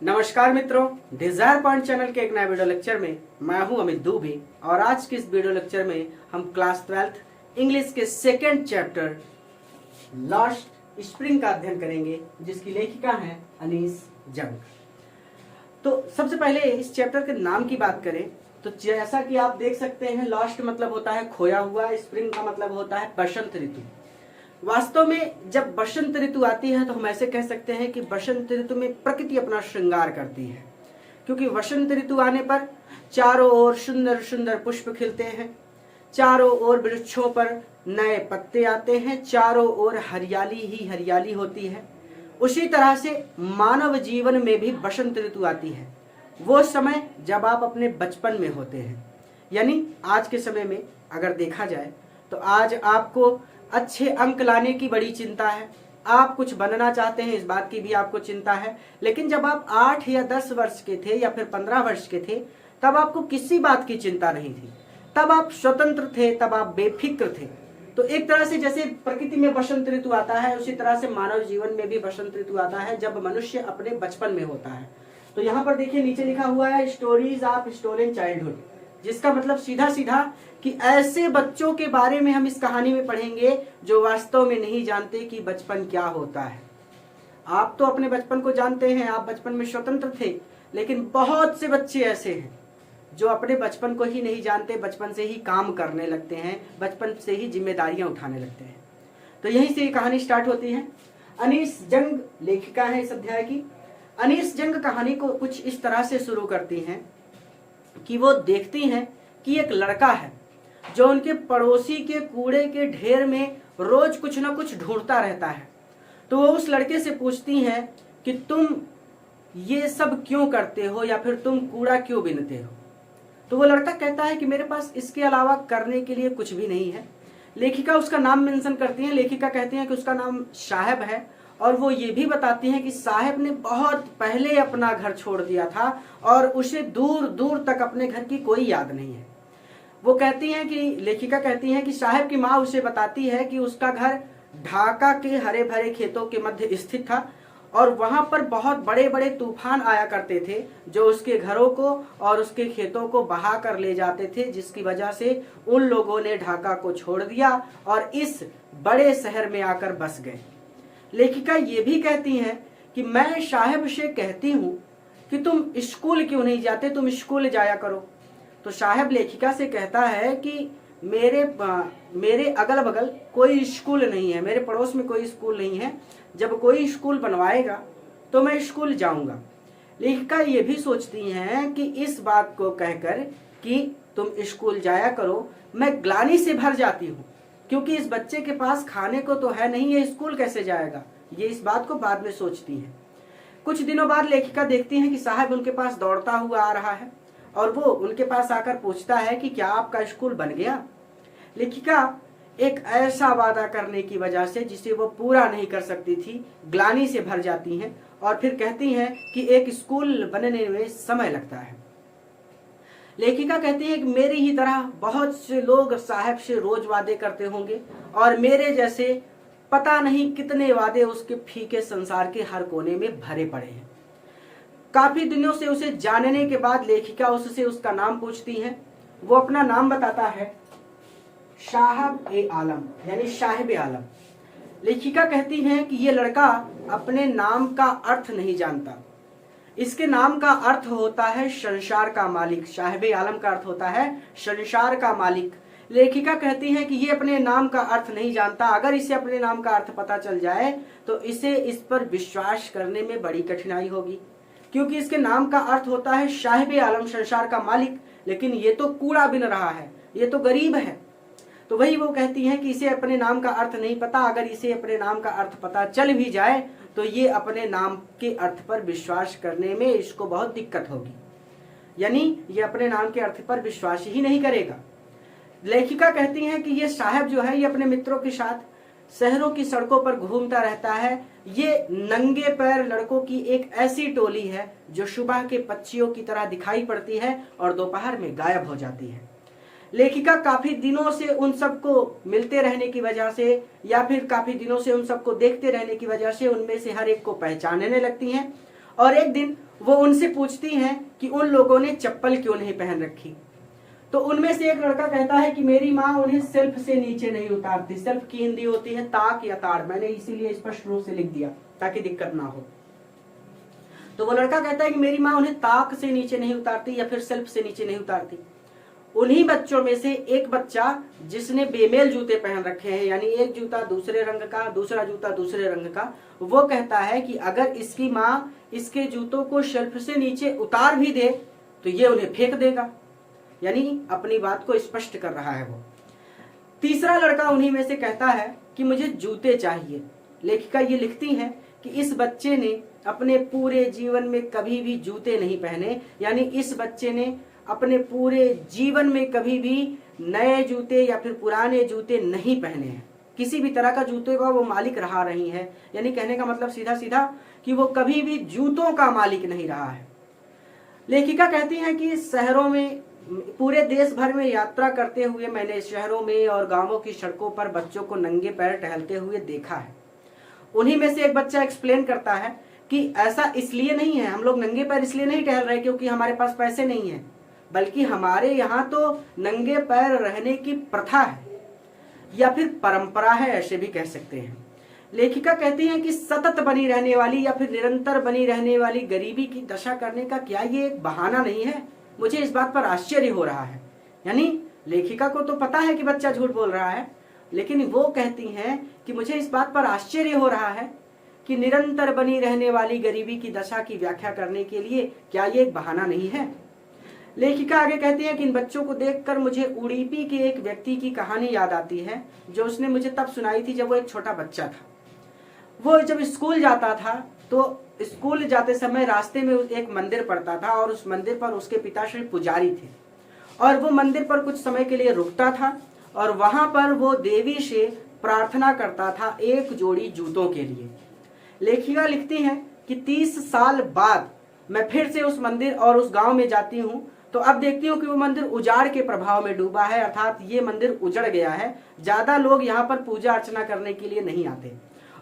नमस्कार मित्रों, Dzire point channel के एक नए वीडियो लेक्चर में मैं हूं अमित दुबे और आज के इस वीडियो लेक्चर में हम क्लास 12th इंग्लिश के सेकेंड चैप्टर लास्ट स्प्रिंग का अध्ययन करेंगे, जिसकी लेखिका है अनीस जंग। तो सबसे पहले इस चैप्टर के नाम की बात करें तो जैसा कि आप देख सकते हैं, लास्ट मतलब होता है खोया हुआ, स्प्रिंग का मतलब होता है बसंत ऋतु। वास्तव में जब बसंत ऋतु आती है तो हम ऐसे कह सकते हैं कि बसंत ऋतु में प्रकृति अपना श्रृंगार करती है, क्योंकि बसंत ऋतु आने पर चारों ओर सुंदर सुंदर पुष्प खिलते हैं, चारों ओर वृक्षों पर नए पत्ते आते हैं, चारों ओर हरियाली ही हरियाली होती है। उसी तरह से मानव जीवन में भी बसंत ऋतु आती है, वो समय जब आप अपने बचपन में होते हैं। यानी आज के समय में अगर देखा जाए तो आज आपको अच्छे अंक लाने की बड़ी चिंता है, आप कुछ बनना चाहते हैं, इस बात की भी आपको चिंता है। लेकिन जब आप 8 या 10 वर्ष के थे या फिर 15 वर्ष के थे, तब आपको किसी बात की चिंता नहीं थी, तब आप स्वतंत्र थे, तब आप बेफिक्र थे। तो एक तरह से जैसे प्रकृति में बसंत ऋतु आता है, उसी तरह से मानव जीवन में भी बसंत ऋतु आता है जब मनुष्य अपने बचपन में होता है। तो यहाँ पर देखिए नीचे लिखा हुआ है स्टोरीज ऑफ स्टोलन चाइल्डहुड, जिसका मतलब सीधा सीधा कि ऐसे बच्चों के बारे में हम इस कहानी में पढ़ेंगे जो वास्तव में नहीं जानते कि बचपन क्या होता है। आप तो अपने बचपन को जानते हैं, आप बचपन में स्वतंत्र थे, लेकिन बहुत से बच्चे ऐसे हैं जो अपने बचपन को ही नहीं जानते, बचपन से ही काम करने लगते हैं, बचपन से ही जिम्मेदारियां उठाने लगते हैं। तो यहीं से ये कहानी स्टार्ट होती है। अनीस जंग लेखिका है इस अध्याय की। अनीस जंग कहानी को कुछ इस तरह से शुरू करती हैं कि वो देखती हैं कि एक लड़का है जो उनके पड़ोसी के कूड़े के ढेर में रोज कुछ ना कुछ ढूंढता रहता है। तो वो उस लड़के से पूछती हैं कि तुम ये सब क्यों करते हो, या फिर तुम कूड़ा क्यों बीनते हो। तो वो लड़का कहता है कि मेरे पास इसके अलावा करने के लिए कुछ भी नहीं है। लेखिका उसका नाम मेंशन करती है, लेखिका कहती है कि उसका नाम साहेब है, और वो ये भी बताती हैं कि साहेब ने बहुत पहले अपना घर छोड़ दिया था और उसे दूर दूर तक अपने घर की कोई याद नहीं है। वो कहती हैं कि लेखिका कहती हैं कि साहेब की माँ उसे बताती है कि उसका घर ढाका के हरे भरे खेतों के मध्य स्थित था और वहां पर बहुत बड़े बड़े तूफान आया करते थे जो उसके घरों को और उसके खेतों को बहा कर ले जाते थे, जिसकी वजह से उन लोगों ने ढाका को छोड़ दिया और इस बड़े शहर में आकर बस गए। लेखिका ये भी कहती हैं कि मैं साहेब से कहती हूँ कि तुम स्कूल क्यों नहीं जाते, तुम स्कूल जाया करो। तो साहेब लेखिका से कहता है कि मेरे अगल बगल कोई स्कूल नहीं है, मेरे पड़ोस में कोई स्कूल नहीं है, जब कोई स्कूल बनवाएगा तो मैं स्कूल जाऊंगा। लेखिका ये भी सोचती हैं कि इस बात को कहकर कि तुम स्कूल जाया करो, मैं ग्लानि से भर जाती हूँ, क्योंकि इस बच्चे के पास खाने को तो है नहीं, ये स्कूल कैसे जाएगा। ये इस बात को बाद में सोचती हैं। कुछ दिनों बाद लेखिका देखती हैं कि साहब उनके पास दौड़ता हुआ आ रहा है और वो उनके पास आकर पूछता है कि क्या आपका स्कूल बन गया। लेखिका एक ऐसा वादा करने की वजह से जिसे वो पूरा नहीं कर सकती थी, ग्लानि से भर जाती हैं और फिर कहती हैं कि एक स्कूल बनने में समय लगता है। लेखिका कहती है कि मेरी ही तरह बहुत से लोग साहब से रोज वादे करते होंगे और मेरे जैसे पता नहीं कितने वादे उसके फीके संसार के हर कोने में भरे पड़े हैं। काफी दिनों से उसे जानने के बाद लेखिका उससे उसका नाम पूछती है। वो अपना नाम बताता है, साहब ए आलम, यानी साहिब आलम। लेखिका कहती है कि ये लड़का अपने नाम का अर्थ नहीं जानता। इसके नाम का अर्थ होता है संसार का मालिक। साहिब आलम का अर्थ होता है संसार का मालिक। लेखिका कहती है कि ये अपने नाम का अर्थ नहीं जानता। अगर इसे अपने नाम का अर्थ पता चल जाए तो इसे इस पर विश्वास करने में बड़ी कठिनाई होगी, क्योंकि इसके नाम का अर्थ होता है साहिब आलम, संसार का मालिक, लेकिन ये तो कूड़ा बिन रहा है, ये तो गरीब है। तो वही वो कहती हैं कि इसे अपने नाम का अर्थ नहीं पता। अगर इसे अपने नाम का अर्थ पता चल भी जाए तो ये अपने नाम के अर्थ पर विश्वास करने में इसको बहुत दिक्कत होगी, यानी ये अपने नाम के अर्थ पर विश्वास ही नहीं करेगा। लेखिका कहती हैं कि ये साहब जो है ये अपने मित्रों के साथ शहरों की सड़कों पर घूमता रहता है। ये नंगे पैर लड़कों की एक ऐसी टोली है जो सुबह के पक्षियों की तरह दिखाई पड़ती है और दोपहर में गायब हो जाती है। लेखिका काफी दिनों से उन सबको मिलते रहने की वजह से या फिर काफी दिनों से उन सबको देखते रहने की वजह से उनमें से हर एक को पहचानने लगती हैं और एक दिन वो उनसे पूछती हैं कि उन लोगों ने चप्पल क्यों नहीं पहन रखी। तो उनमें से एक लड़का कहता है कि मेरी माँ उन्हें सेल्फ से नीचे नहीं उतारती। सेल्फ की हिंदी होती है ताक या ताड़, मैंने इसीलिए स्पष्ट रूप से लिख दिया ताकि दिक्कत ना हो। तो वो लड़का कहता है कि मेरी माँ उन्हें ताक से नीचे नहीं उतारती या फिर सेल्फ से नीचे नहीं उतारती। उन्हीं बच्चों में से एक बच्चा जिसने बेमेल जूते पहन रखे हैं, यानी एक जूता दूसरे रंग का, दूसरा जूता दूसरे रंग का, वो कहता है कि अगर इसकी माँ इसके जूतों को शेल्फ से नीचे उतार भी दे तो ये उन्हें फेंक देगा, यानी अपनी बात को स्पष्ट कर रहा है वो। तीसरा लड़का उन्हीं में से कहता है कि मुझे जूते चाहिए। लेखिका ये लिखती हैं कि इस बच्चे ने अपने पूरे जीवन में कभी भी जूते नहीं पहने, यानी इस बच्चे ने अपने पूरे जीवन में कभी भी नए जूते या फिर पुराने जूते नहीं पहने हैं। किसी भी तरह का जूते का वो मालिक रहा नहीं है, यानी कहने का मतलब सीधा सीधा कि वो कभी भी जूतों का मालिक नहीं रहा है। लेखिका कहती हैं कि शहरों में, पूरे देश भर में यात्रा करते हुए मैंने शहरों में और गांवों की सड़कों पर बच्चों को नंगे पैर टहलते हुए देखा है। उन्हीं में से एक बच्चा एक्सप्लेन करता है कि ऐसा इसलिए नहीं है, हम लोग नंगे पैर इसलिए नहीं टहल रहे क्योंकि हमारे पास पैसे नहीं है, बल्कि हमारे यहाँ तो नंगे पैर रहने की प्रथा है या फिर परंपरा है, ऐसे भी कह सकते हैं। लेखिका कहती हैं कि सतत बनी रहने वाली या फिर निरंतर बनी रहने वाली गरीबी की दशा करने का क्या ये एक बहाना नहीं है? मुझे इस बात पर आश्चर्य हो रहा है। यानी लेखिका को तो पता है कि बच्चा झूठ बोल रहा है, लेकिन वो कहती हैं कि मुझे इस बात पर आश्चर्य हो रहा है कि निरंतर बनी रहने वाली गरीबी की दशा की व्याख्या करने के लिए क्या ये एक बहाना नहीं है। लेखिका आगे कहती है कि इन बच्चों को देखकर मुझे उडुपी के एक व्यक्ति की कहानी याद आती है जो उसने मुझे तब सुनाई थी जब वो एक छोटा बच्चा था। वो जब स्कूल जाता था तो स्कूल जाते समय रास्ते में एक मंदिर पड़ता था और उस मंदिर पर उसके पिताश्री पुजारी थे और वो मंदिर पर कुछ समय के लिए रुकता था और वहां पर वो देवी से प्रार्थना करता था एक जोड़ी जूतों के लिए। लेखिका लिखती हैं कि 30 साल बाद मैं फिर से उस मंदिर और उस गांव में जाती हूँ तो अब देखती हूँ कि वो मंदिर उजाड़ के प्रभाव में डूबा है, अर्थात ये मंदिर उजड़ गया है, ज्यादा लोग यहाँ पर पूजा अर्चना करने के लिए नहीं आते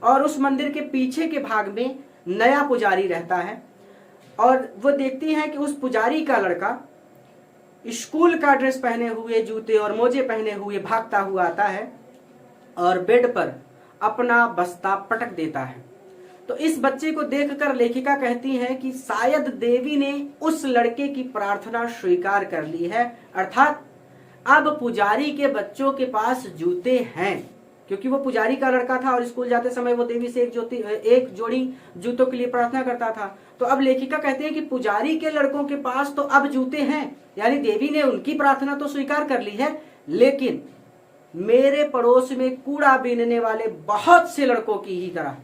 और उस मंदिर के पीछे के भाग में नया पुजारी रहता है और वो देखती हैं कि उस पुजारी का लड़का स्कूल का ड्रेस पहने हुए, जूते और मोजे पहने हुए भागता हुआ आता है और बेड पर अपना बस्ता पटक देता है। तो इस बच्चे को देखकर लेखिका कहती हैं कि शायद देवी ने उस लड़के की प्रार्थना स्वीकार कर ली है, अर्थात अब पुजारी के बच्चों के पास जूते हैं, क्योंकि वो पुजारी का लड़का था और स्कूल जाते समय वो देवी से एक जोड़ी जूतों के लिए प्रार्थना करता था। तो अब लेखिका कहते हैं कि पुजारी के लड़कों के पास तो अब जूते हैं, यानी देवी ने उनकी प्रार्थना तो स्वीकार कर ली है, लेकिन मेरे पड़ोस में कूड़ा बीनने वाले बहुत से लड़कों की ही तरह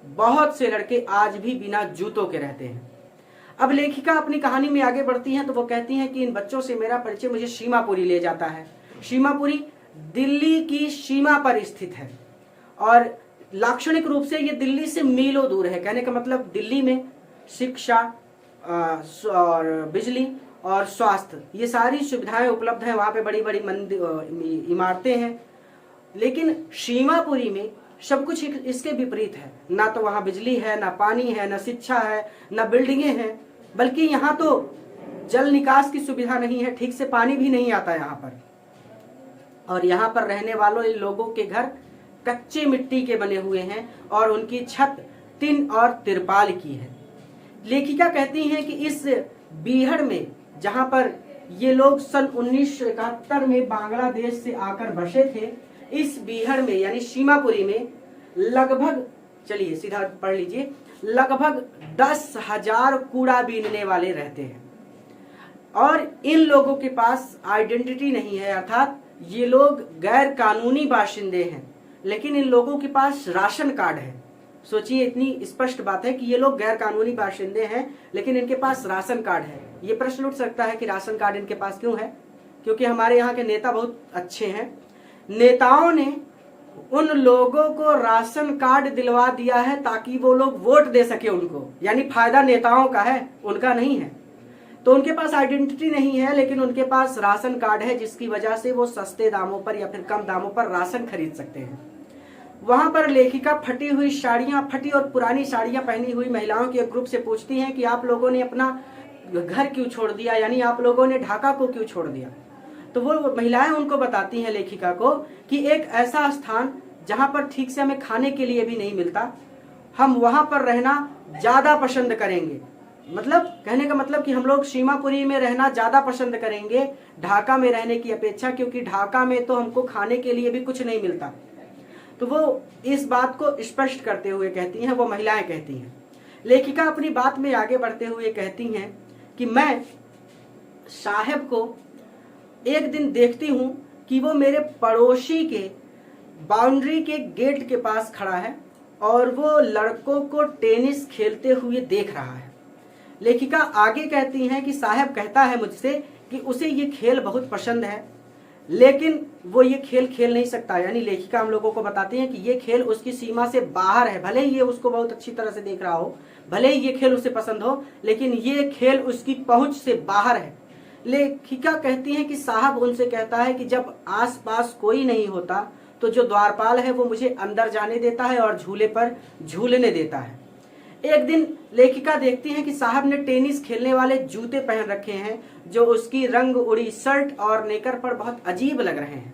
बहुत से लड़के आज भी बिना जूतों के रहते हैं। अब लेखिका अपनी कहानी में आगे बढ़ती हैं तो वो कहती हैं कि इन बच्चों से मेरा परिचय मुझे सीमापुरी ले जाता है। सीमापुरी दिल्ली की सीमा पर स्थित है और लाक्षणिक रूप से ये दिल्ली से मीलों दूर है। कहने का मतलब दिल्ली में शिक्षा और बिजली और स्वास्थ्य ये सारी सुविधाएं उपलब्ध हैं, वहां पे बड़ी बड़ी इमारतें हैं, लेकिन सीमापुरी में सब कुछ इसके विपरीत है। ना तो वहां बिजली है, ना पानी है, ना शिक्षा है, ना बिल्डिंगे हैं, बल्कि यहाँ तो जल निकास की सुविधा नहीं है, ठीक से पानी भी नहीं आता यहाँ पर। और यहाँ पर रहने वालों लोगों के घर कच्चे मिट्टी के बने हुए हैं और उनकी छत टिन और तिरपाल की है। लेखिका कहती हैं कि इस बीहड़ में जहाँ पर ये लोग सन 1971 में बांग्लादेश से आकर बसे थे, इस बीहड़ में यानी सीमापुरी में लगभग, चलिए सीधा पढ़ लीजिए, लगभग 10,000 कूड़ा बीनने वाले रहते हैं और इन लोगों के पास आइडेंटिटी नहीं है, अर्थात ये लोग गैर कानूनी बाशिंदे हैं, लेकिन इन लोगों के पास राशन कार्ड है। सोचिए, इतनी स्पष्ट बात है कि ये लोग गैर कानूनी बाशिंदे हैं लेकिन इनके पास राशन कार्ड है। ये प्रश्न उठ सकता है कि राशन कार्ड इनके पास क्यों है? क्योंकि हमारे यहाँ के नेता बहुत अच्छे हैं। नेताओं ने उन लोगों को राशन कार्ड दिलवा दिया है ताकि वो लोग वोट दे सके उनको, यानी फायदा नेताओं का है, उनका नहीं है। तो उनके पास आइडेंटिटी नहीं है लेकिन उनके पास राशन कार्ड है, जिसकी वजह से वो सस्ते दामों पर या फिर कम दामों पर राशन खरीद सकते हैं। वहां पर लेखिका फटी हुई साड़ियां, फटी और पुरानी साड़ियां पहनी हुई महिलाओं के एक ग्रुप से पूछती हैं कि आप लोगों ने अपना घर क्यों छोड़ दिया, यानी आप लोगों ने ढाका को क्यों छोड़ दिया। तो वो महिलाएं उनको बताती हैं लेखिका को कि एक ऐसा स्थान जहां पर ठीक से हमें खाने के लिए भी नहीं मिलता, हम वहां पर रहना ज्यादा पसंद करेंगे। मतलब कहने का मतलब कि हम लोग सीमापुरी में रहना ज्यादा पसंद करेंगे ढाका में रहने की अपेक्षा, क्योंकि ढाका में तो हमको खाने के लिए भी कुछ नहीं मिलता। तो वो इस बात को स्पष्ट करते हुए कहती हैं, वो महिलाएं कहती हैं। लेखिका अपनी बात में आगे बढ़ते हुए कहती हैं कि मैं साहब को एक दिन देखती हूं कि वो मेरे पड़ोसी के बाउंड्री के गेट के पास खड़ा है और वो लड़कों को टेनिस खेलते हुए देख रहा है। लेखिका आगे कहती हैं कि साहब कहता है मुझसे कि उसे ये खेल बहुत पसंद है, लेकिन वो ये खेल खेल नहीं सकता। यानी लेखिका हम लोगों को बताती हैं कि ये खेल उसकी सीमा से बाहर है। भले ही ये उसको बहुत अच्छी तरह से देख रहा हो, भले ही ये खेल उसे पसंद हो, लेकिन ये खेल उसकी पहुंच से बाहर है। लेखिका कहती हैं कि साहब उनसे कहता है कि जब आसपास कोई नहीं होता तो जो द्वारपाल है वो मुझे अंदर जाने देता है और झूले पर झूलने देता है। एक दिन लेखिका देखती हैं कि साहब ने टेनिस खेलने वाले जूते पहन रखे हैं जो उसकी रंग उड़ी शर्ट और नेकर पर बहुत अजीब लग रहे हैं।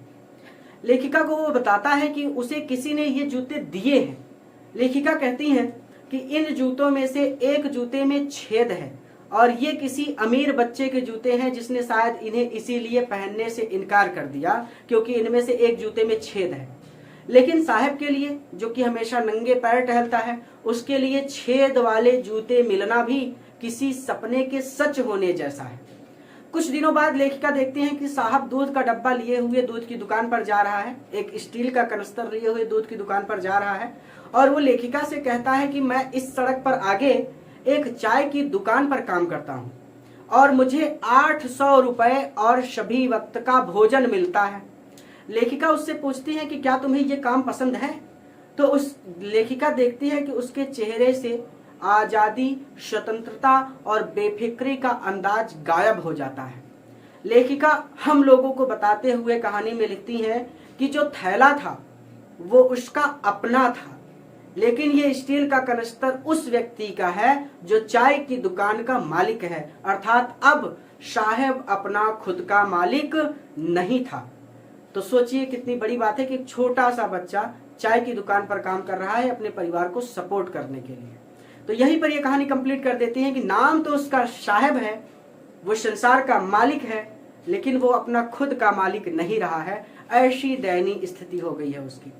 लेखिका को वो बताता है कि उसे किसी ने ये जूते दिए हैं। लेखिका कहती हैं कि इन जूतों में से एक जूते में छेद है और ये किसी अमीर बच्चे के जूते हैं जिसने शायद इन्हें इसीलिए पहनने से इनकार कर दिया क्योंकि इनमें से एक जूते में छेद है। लेकिन साहब के लिए, जो कि हमेशा नंगे पैर टहलता है, उसके लिए छेद वाले जूते मिलना भी किसी सपने के सच होने जैसा है। कुछ दिनों बाद लेखिका देखते हैं कि साहब दूध का डब्बा लिए हुए दूध की दुकान पर जा रहा है, एक स्टील का कनस्तर लिए हुए दूध की दुकान पर जा रहा है और वो लेखिका से कहता है कि मैं इस सड़क पर आगे एक चाय की दुकान पर काम करता हूँ और मुझे 800 रुपए और सभी वक्त का भोजन मिलता है। लेखिका उससे पूछती है कि क्या तुम्हें ये काम पसंद है। तो उस लेखिका देखती है कि उसके चेहरे से आजादी, स्वतंत्रता और बेफिक्री का अंदाज गायब हो जाता है। लेखिका हम लोगों को बताते हुए कहानी में लिखती है कि जो थैला था वो उसका अपना था, लेकिन ये स्टील का कनस्तर उस व्यक्ति का है जो चाय की दुकान का मालिक है। अर्थात अब साहब अपना खुद का मालिक नहीं था। तो सोचिए कितनी बड़ी बात है कि एक छोटा सा बच्चा चाय की दुकान पर काम कर रहा है अपने परिवार को सपोर्ट करने के लिए। तो यहीं पर यह कहानी कंप्लीट कर देती है कि नाम तो उसका साहब है, वो संसार का मालिक है, लेकिन वो अपना खुद का मालिक नहीं रहा है। ऐसी दयनीय स्थिति हो गई है उसकी।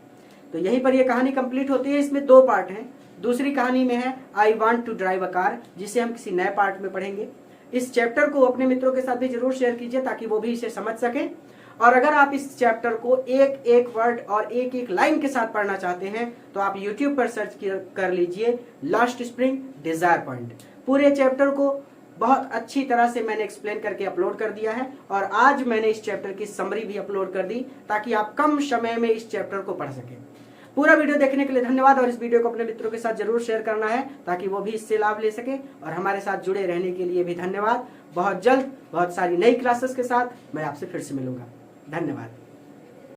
तो यहीं पर यह कहानी कंप्लीट होती है। इसमें 2 पार्ट हैं। दूसरी कहानी में है I want to drive a car, जिसे हम किसी नए पार्ट में पढ़ेंगे। इस चैप्टर को अपने मित्रों के साथ भी जरूर शेयर कीजिए ताकि वो भी इसे समझ सकें। और अगर आप इस चैप्टर को एक एक वर्ड और एक एक लाइन के साथ पढ़ना चाहते हैं तो आप YouTube पर सर्च कर लीजिए लास्ट स्प्रिंग डिजायर पॉइंट। पूरे चैप्टर को बहुत अच्छी तरह से मैंने एक्सप्लेन करके अपलोड कर दिया है और आज मैंने इस चैप्टर की समरी भी अपलोड कर दी ताकि आप कम समय में इस चैप्टर को पढ़ सकें। पूरा वीडियो देखने के लिए धन्यवाद और इस वीडियो को अपने मित्रों के साथ जरूर शेयर करना है ताकि वो भी इससे लाभ ले सके। और हमारे साथ जुड़े रहने के लिए भी धन्यवाद। बहुत जल्द बहुत सारी नई क्लासेस के साथ मैं आपसे फिर से मिलूंगा। धन्यवाद।